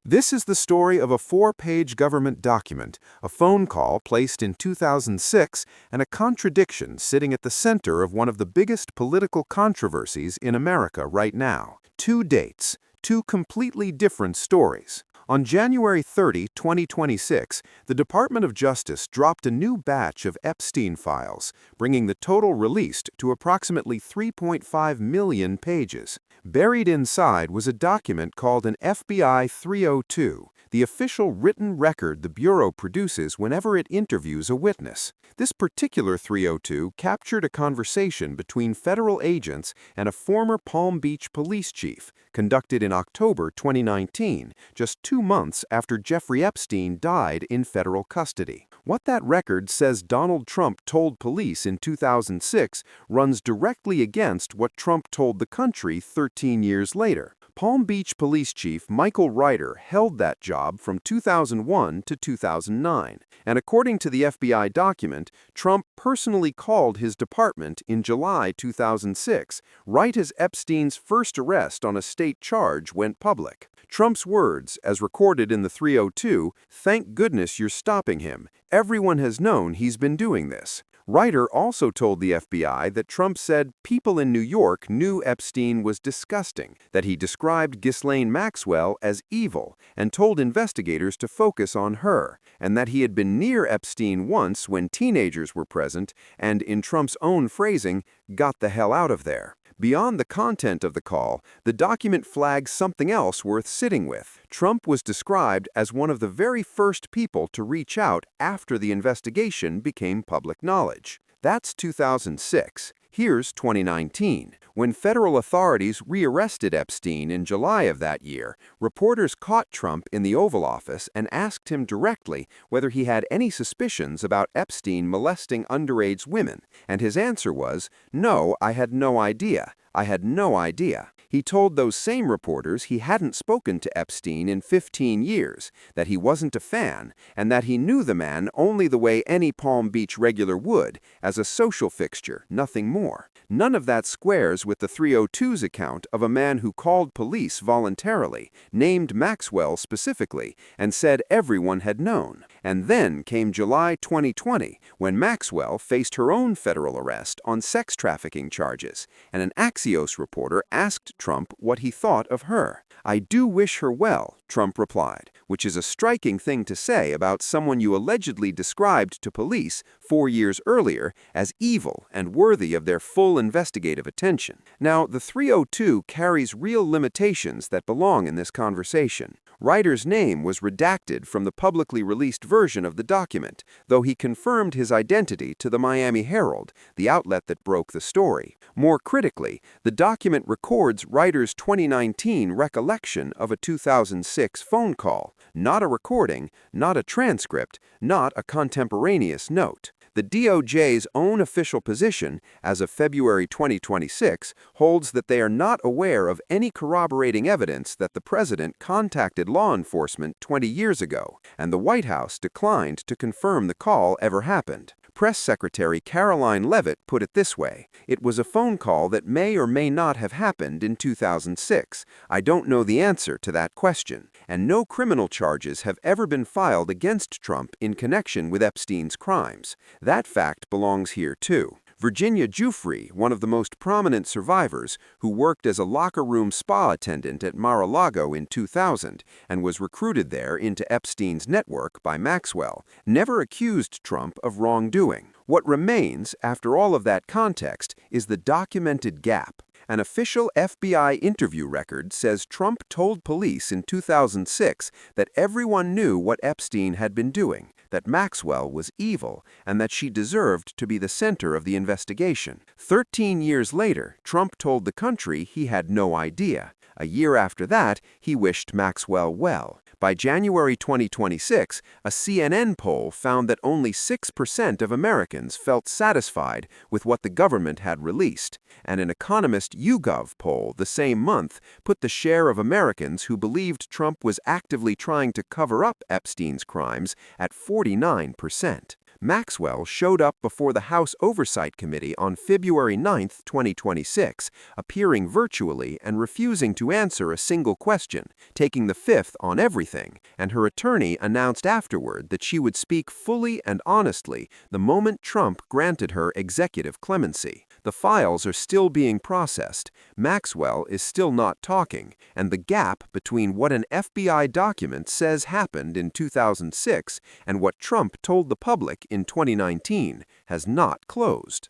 This is the story of a four-page government document, a phone call placed in 2006, and a contradiction sitting at the center of one of the biggest political controversies in America right now. Two dates, two completely different stories. On January 30, 2026, the Department of Justice dropped a new batch of Epstein files, bringing the total released to approximately 3.5 million pages. Buried inside was a document called an FBI 302, the official written record the Bureau produces whenever it interviews a witness. This particular 302 captured a conversation between federal agents and a former Palm Beach police chief, conducted in October 2019, just 2 months after Jeffrey Epstein died in federal custody. What that record says Donald Trump told police in 2006 runs directly against what Trump told the country 13 years later. Palm Beach Police Chief Michael Ryder held that job from 2001 to 2009, and according to the FBI document, Trump personally called his department in July 2006, right as Epstein's first arrest on a state charge went public. Trump's words, as recorded in the 302, "Thank goodness you're stopping him. Everyone has known he's been doing this." Ryder also told the FBI that Trump said people in New York knew Epstein was disgusting, that he described Ghislaine Maxwell as evil and told investigators to focus on her, and that he had been near Epstein once when teenagers were present and, in Trump's own phrasing, got the hell out of there. Beyond the content of the call, the document flags something else worth sitting with. Trump was described as one of the very first people to reach out after the investigation became public knowledge. That's 2006. Here's 2019. When federal authorities rearrested Epstein in July of that year, reporters caught Trump in the Oval Office and asked him directly whether he had any suspicions about Epstein molesting underage women, and his answer was, "No, I had no idea. I had no idea." He told those same reporters he hadn't spoken to Epstein in 15 years, that he wasn't a fan, and that he knew the man only the way any Palm Beach regular would, as a social fixture, nothing more. None of that squares with the 302's account of a man who called police voluntarily, named Maxwell specifically, and said everyone had known. And then came July 2020, when Maxwell faced her own federal arrest on sex trafficking charges, and an Axios reporter asked Trump what he thought of her. "I do wish her well," Trump replied, which is a striking thing to say about someone you allegedly described to police 4 years earlier as evil and worthy of their full investigative attention. Now, the 302 carries real limitations that belong in this conversation. Ryder's name was redacted from the publicly released version of the document, though he confirmed his identity to the Miami Herald, the outlet that broke the story. More critically, the document records Ryder's 2019 recollection of a 2006 phone call, not a recording, not a transcript, not a contemporaneous note. The DOJ's own official position, as of February 2026, holds that they are not aware of any corroborating evidence that the president contacted law enforcement 20 years ago, and the White House declined to confirm the call ever happened. Press Secretary Caroline Leavitt put it this way: "It was a phone call that may or may not have happened in 2006. I don't know the answer to that question." And no criminal charges have ever been filed against Trump in connection with Epstein's crimes. That fact belongs here too. Virginia Giuffre, one of the most prominent survivors, who worked as a locker room spa attendant at Mar-a-Lago in 2000 and was recruited there into Epstein's network by Maxwell, never accused Trump of wrongdoing. What remains, after all of that context, is the documented gap. An official FBI interview record says Trump told police in 2006 that everyone knew what Epstein had been doing, that Maxwell was evil, and that she deserved to be the center of the investigation. 13 years later, Trump told the country he had no idea. A year after that, he wished Maxwell well. By January 2026, a CNN poll found that only 6% of Americans felt satisfied with what the government had released, and an Economist YouGov poll the same month put the share of Americans who believed Trump was actively trying to cover up Epstein's crimes at 49%. Maxwell showed up before the House Oversight Committee on February 9, 2026, appearing virtually and refusing to answer a single question, taking the fifth on everything, and her attorney announced afterward that she would speak fully and honestly the moment Trump granted her executive clemency. The files are still being processed, Maxwell is still not talking, and the gap between what an FBI document says happened in 2006 and what Trump told the public in 2019 has not closed.